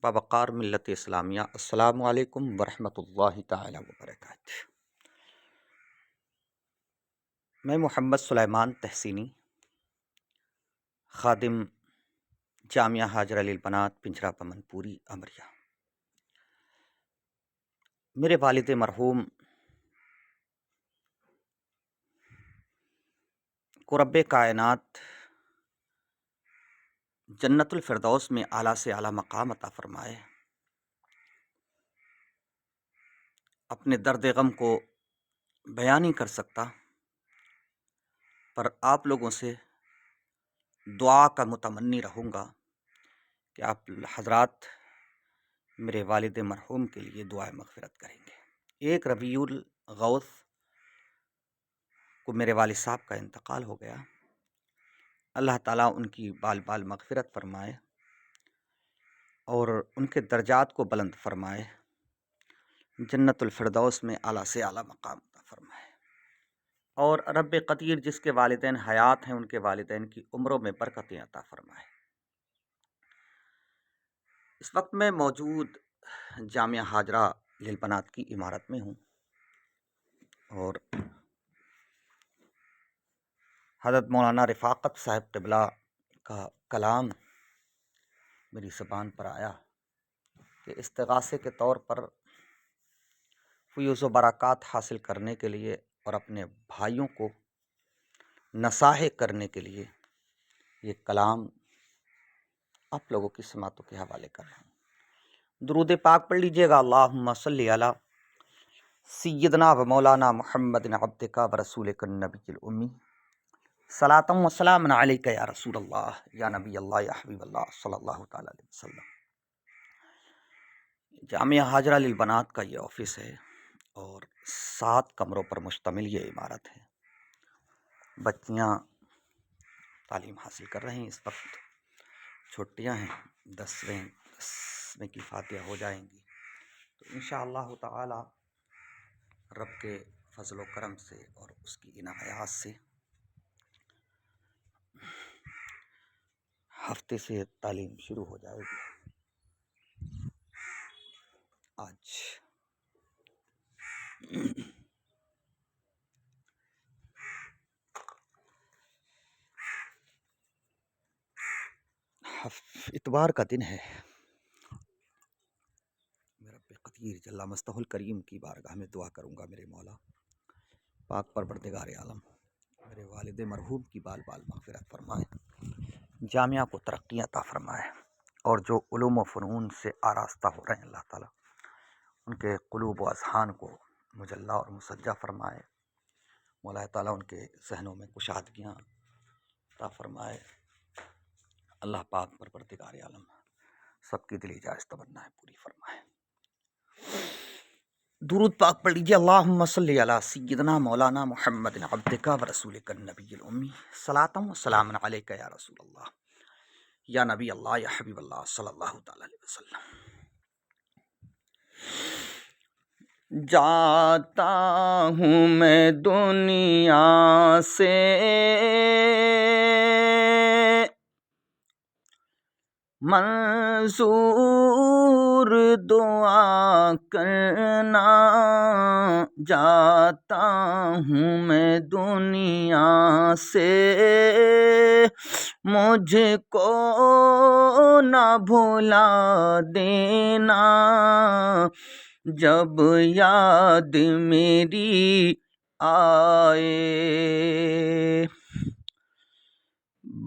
بابقار ملت اسلامیہ، السلام علیکم ورحمۃ اللہ تعالی وبرکاتہ۔ میں محمد سلیمان تحسینی، خادم جامعہ ہاجرہ للبنات پنجرہ پمن پوری امریا۔ میرے والد مرحوم کو رب کائنات جنت الفردوس میں اعلیٰ سے اعلیٰ مقام عطا فرمائے۔ اپنے درد غم کو بیان نہیں کر سکتا، پر آپ لوگوں سے دعا کا متمنی رہوں گا کہ آپ حضرات میرے والد مرحوم کے لیے دعائے مغفرت کریں گے۔ 1 ربیع الغوث کو میرے والد صاحب کا انتقال ہو گیا۔ اللہ تعالیٰ ان کی بال بال مغفرت فرمائے اور ان کے درجات کو بلند فرمائے، جنت الفردوس میں اعلیٰ سے اعلیٰ مقام عطا فرمائے، اور رب قدیر جس کے والدین حیات ہیں ان کے والدین کی عمروں میں برکتیں عطا فرمائے۔ اس وقت میں موجود جامعہ ہاجرہ للبنات کی عمارت میں ہوں، اور حضرت مولانا رفاقت صاحب قبلہ کا کلام میری زبان پر آیا کہ استغاثے کے طور پر فیوز و برکات حاصل کرنے کے لیے اور اپنے بھائیوں کو نصاحت کرنے کے لیے یہ کلام آپ لوگوں کی سماعتوں کے حوالے کر رہا ہوں۔ درود پاک پڑھ لیجئے گا۔ اللہم صلی علی سیدنا و مولانا محمد عبدک و رسولک النبی الامی، صلاۃ و سلام علیک یا رسول اللہ یا نبی اللہ یا حبیب اللہ صلی اللہ تعالی علیہ وسلم۔ جامعہ ہاجرہ للبنات کا یہ آفس ہے اور 7 کمروں پر مشتمل یہ عمارت ہے۔ بچیاں تعلیم حاصل کر رہے ہیں، اس وقت چھٹیاں ہیں، 10ویں کی فاتحہ ہو جائیں گی تو انشاءاللہ تعالی رب کے فضل و کرم سے اور اس کی عنایات سے ہفتے سے تعلیم شروع ہو جائے گی۔ آج اتوار کا دن ہے۔ میرا رب قدیر جل مستہ الکریم کی بارگاہ میں دعا کروں گا، میرے مولا پاک پروردگار عالم میرے والد مرحوم کی بال بال مغفرت فرمائے، جامعہ کو ترقی عطا فرمائے، اور جو علوم و فنون سے آراستہ ہو رہے ہیں اللہ تعالیٰ ان کے قلوب و اذہان کو مجلہ اور مسجع فرمائے، مولا تعالیٰ ان کے ذہنوں میں کشادگیاں عطا فرمائے۔ اللہ پاک پروردگار عالم سب کی دلی جائز تمنائیں پوری فرمائے۔ درود پاک پڑھ لیجیے۔ اللہم صلی علی سیدنا مولانا محمد عبدک و رسولک النبی الامی، صلاۃ و سلام علیک یا رسول اللہ یا نبی اللہ یا حبیب اللہ صلی اللہ تعالی علیہ وسلم۔ جاتا ہوں میں دنیا سے منظور دعا کرنا، جاتا ہوں میں دنیا سے مجھ کو نہ بھلا دینا، جب یاد میری آئے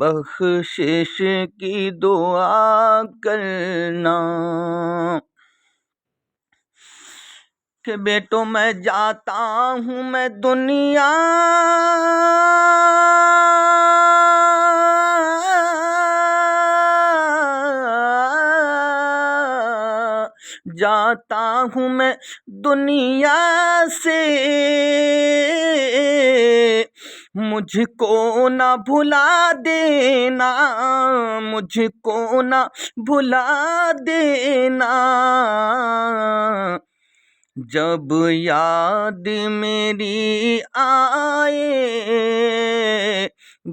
بخشش کی دعا کرنا، کہ بیٹو میں جاتا ہوں میں دنیا جاتا ہوں میں دنیا سے مجھ کو نہ بھلا دینا، مجھ کو نہ بھلا دینا، جب یاد میری آئے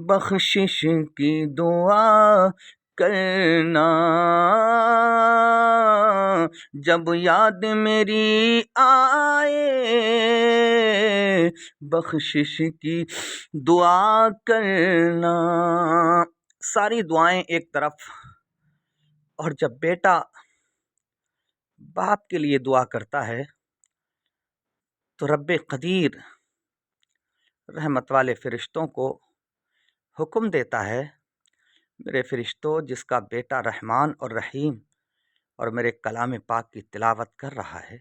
بخشش کی دعا کرنا۔ جب یاد میری آئے بخشش کی دعا کرنا. ساری دعائیں ایک طرف، اور جب بیٹا باپ کے لیے دعا کرتا ہے تو رب قدیر رحمت والے فرشتوں کو حکم دیتا ہے، میرے فرشتوں، جس کا بیٹا رحمان اور رحیم اور میرے کلام پاک کی تلاوت کر رہا ہے،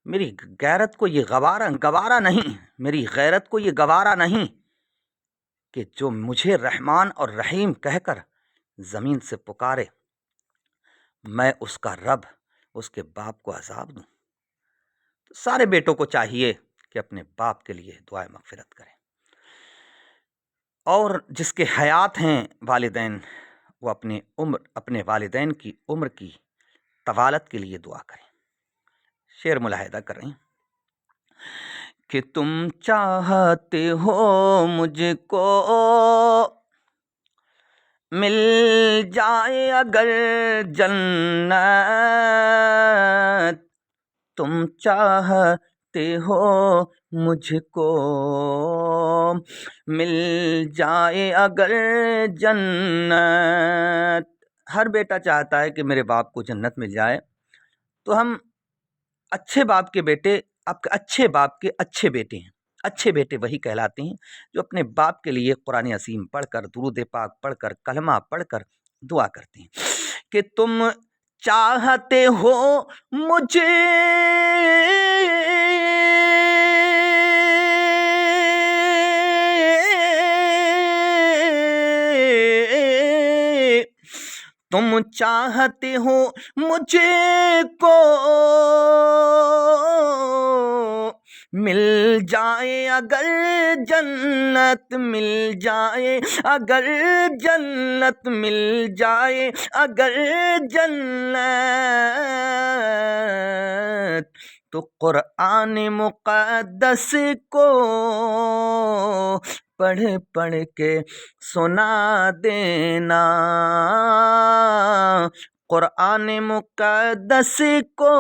میری غیرت کو یہ گوارا نہیں، میری غیرت کو یہ گوارا نہیں کہ جو مجھے رحمان اور رحیم کہہ کر زمین سے پکارے، میں اس کا رب اس کے باپ کو عذاب دوں. تو سارے بیٹوں کو چاہیے کہ اپنے باپ کے لیے دعائے مغفرت کریں، اور جس کے حیات ہیں والدین، وہ اپنے والدین کی عمر کی طوالت کے لیے دعا کریں. شعر ملاحظہ کر رہے ہیں کہ تم چاہتے ہو مجھ کو مل جائے اگر جنت، تم چاہتے ہو مجھ کو مل جائے اگر جنت. ہر بیٹا چاہتا ہے کہ میرے باپ کو جنت مل جائے. تو ہم اچھے باپ کے بیٹے، اچھے باپ کے اچھے بیٹے ہیں. اچھے بیٹے وہی کہلاتے ہیں جو اپنے باپ کے لیے قرآن عظیم پڑھ کر، درود پاک پڑھ کر، کلمہ پڑھ کر دعا کرتے ہیں کہ تم چاہتے ہو مجھے تم چاہتے ہو مجھے کو مل جائے اگر جنت، مل جائے اگر جنت، مل جائے اگر جنت، تو قرآن مقدس کو پڑھ پڑھ کے سنا دینا. قرآن مقدس کو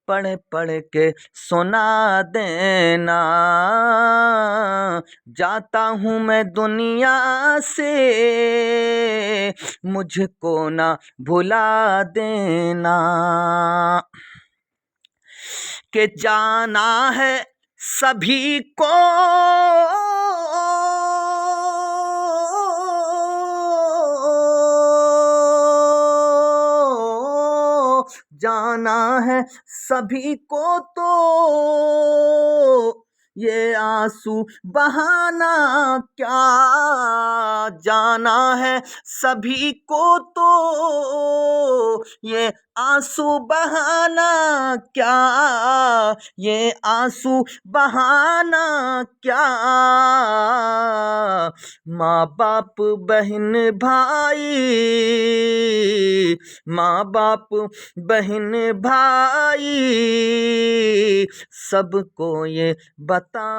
پڑھ پڑھ کے سنا دینا. جاتا ہوں میں دنیا سے مجھ کو نہ بھلا دینا. کہ جانا ہے سبھی کو جانا ہے سبھی کو، تو یہ آنسو بہانا کیا. جانا ہے سبھی کو تو یہ آنسو بہانا کیا، یہ آنسو بہانا کیا. ماں باپ بہن بھائی، ماں باپ بہن بھائی سب کو یہ بتا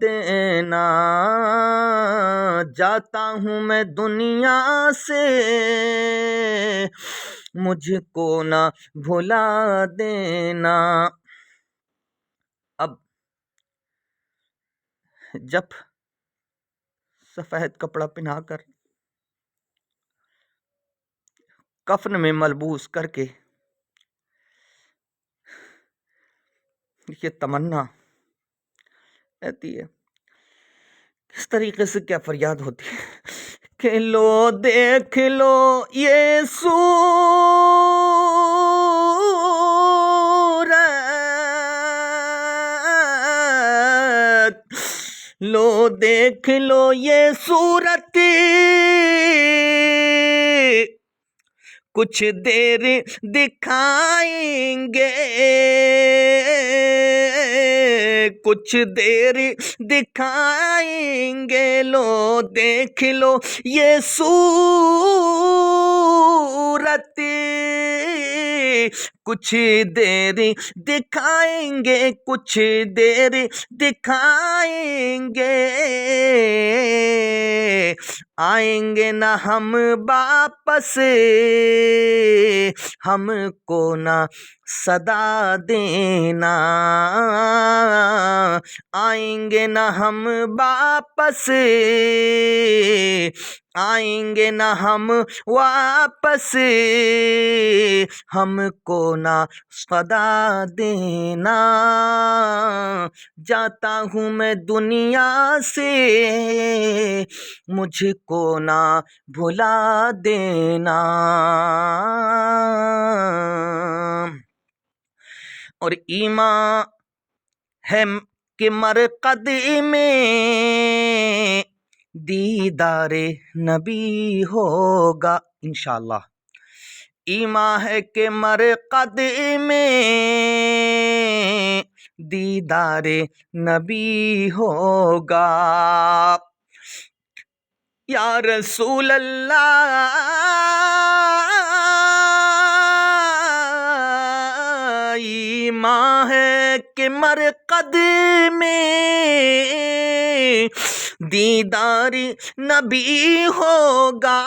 دینا. جاتا ہوں میں دنیا سے مجھ کو نہ بھلا دینا. اب جب سفید کپڑا پہنا کر، کفن میں ملبوس کر کے یہ تمنا رہتی ہے، کس طریقے سے کیا فریاد ہوتی ہے کہ لو دیکھ لو یہ صورت، لو دیکھ لو یہ صورت، کچھ دیر دکھائیں گے، کچھ دیر دکھائیں گے. لو دیکھ لو یہ صورت، کچھ دیر دکھائیں گے، کچھ دیر دکھائیں گے، آئیں گے نہ ہم واپس، ہم کو نہ صدا دینا، آئیں گے نہ ہم واپس، آئیں گے نہ ہم واپس، ہم کو نہ صدا دینا، جاتا ہوں میں دنیا سے، مجھ کو نہ بھلا دینا۔ اور ایمان ہے کہ مرقد میں دیدار نبی ہوگا انشاءاللہ، ایمان ہے کہ مرقد میں دیدار نبی ہوگا، یا رسول اللہ ایمان ہے کہ مرقد میں دیدار نبی ہوگا،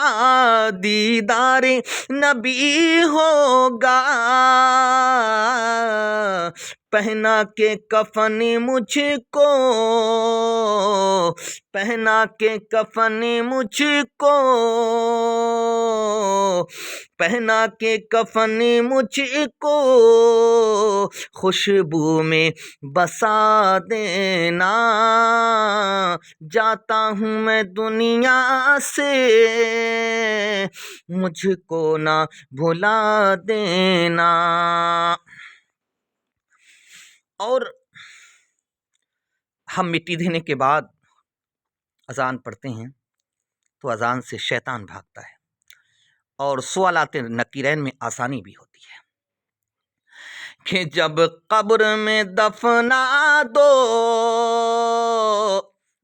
دیدار نبی ہوگا، پہنا کے کفن مجھ کو، پہنا کے کفن مجھ کو، پہنا کے کفن مجھ کو، خوشبو میں بسا دینا، جاتا ہوں میں دنیا سے، مجھ کو نہ بھلا دینا۔ اور ہم مٹی دینے کے بعد اذان پڑھتے ہیں تو اذان سے شیطان بھاگتا ہے، اور سوالات نکیرین میں آسانی بھی ہوتی ہے کہ جب قبر میں دفنا دو،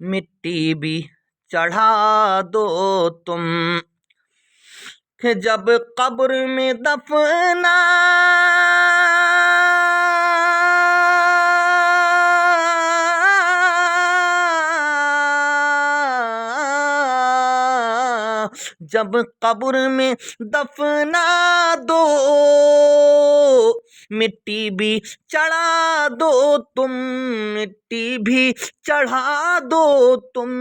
مٹی بھی چڑھا دو تم، کہ جب قبر میں دفنا جب قبر میں دفنا دو، مٹی بھی چڑھا دو تم، مٹی بھی چڑھا دو تم،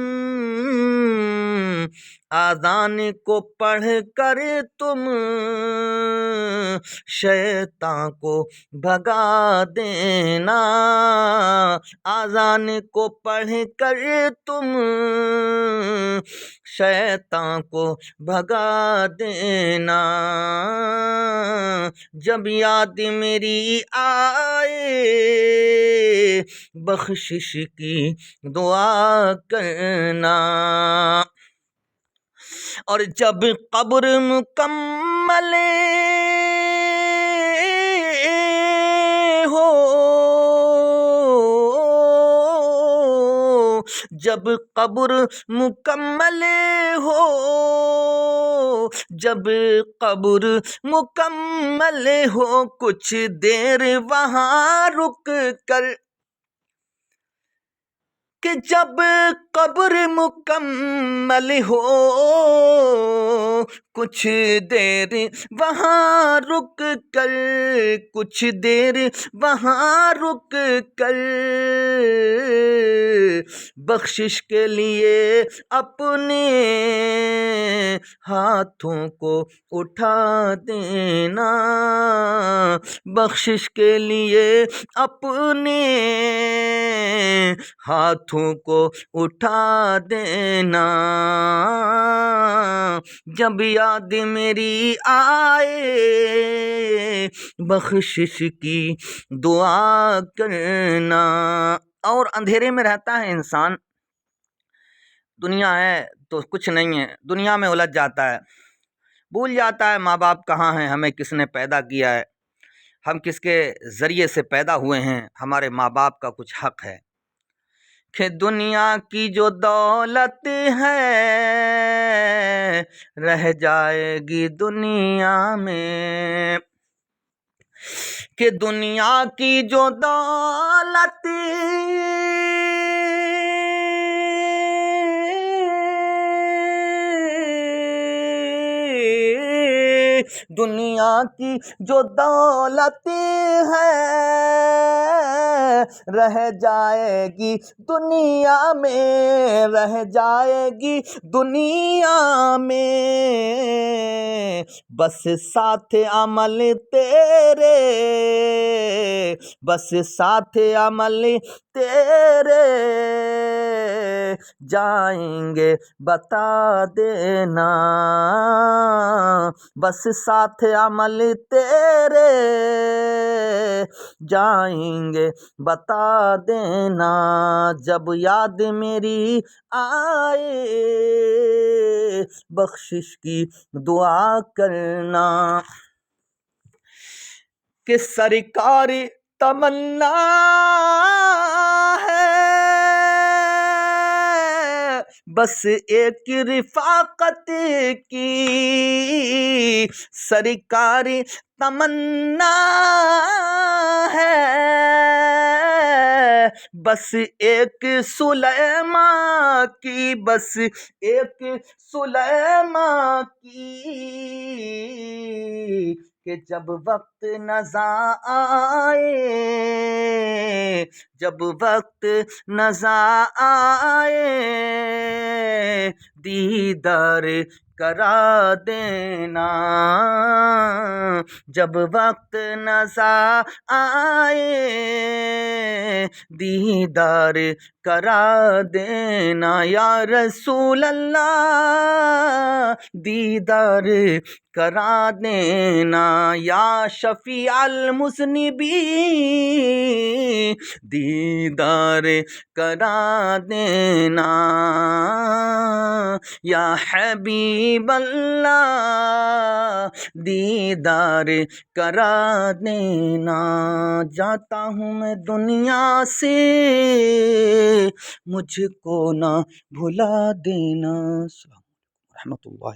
اذان کو پڑھ کر تم شیطان کو بھگا دینا، اذان کو پڑھ کر تم شیطان کو بھگا دینا، جب یاد میری آئے بخشش کی دعا کرنا، اور جب قبر مکمل ہو، جب قبر مکمل ہو، جب قبر مکمل ہو، کچھ دیر وہاں رک کر، کہ جب قبر مکمل ہو، کچھ دیر وہاں رک کر، کچھ دیر وہاں رک کر، بخشش کے لیے اپنے ہاتھوں کو اٹھا دینا، بخشش کے لیے اپنے ہاتھوں کو اٹھا دینا، جب یاد میری آئے بخشش کی دعا کرنا۔ اور اندھیرے میں رہتا ہے انسان، دنیا ہے تو کچھ نہیں ہے، دنیا میں الجھ جاتا ہے، بھول جاتا ہے ماں باپ کہاں ہیں، ہمیں کس نے پیدا کیا ہے، ہم کس کے ذریعے سے پیدا ہوئے ہیں، ہمارے ماں باپ کا کچھ حق ہے، کہ دنیا کی جو دولت ہے رہ جائے گی دنیا میں، کہ دنیا کی جو دولت دنیا کی جو دولت ہے رہ جائے گی دنیا میں، رہ جائے گی دنیا میں، بس ساتھ عمل تیرے، بس ساتھ عمل تیرے جائیں گے بتا دینا، بس ساتھ عمل تیرے جائیں گے بتا دینا، جب یاد میری آئے بخشش کی دعا کرنا، کہ سرکار تمنا ہے بس ایک رفاقت کی، سرکار تمنا ہے بس ایک سلیمان کی، بس ایک سلیمان کی، کہ جب وقت نزا آئے، جب وقت نزا آئے دیدار کرا دینا، جب وقت نزا آئے دیدار کرا دینا، یا رسول اللہ دیدار کرا دینا، یا شفیع المذنبین دیدار کرا دینا، یا حبیب اللہ دیدار کرا دینا، جاتا ہوں میں دنیا سے مجھ کو نہ بھلا دینا۔ السلام علیکم ورحمۃ اللہ۔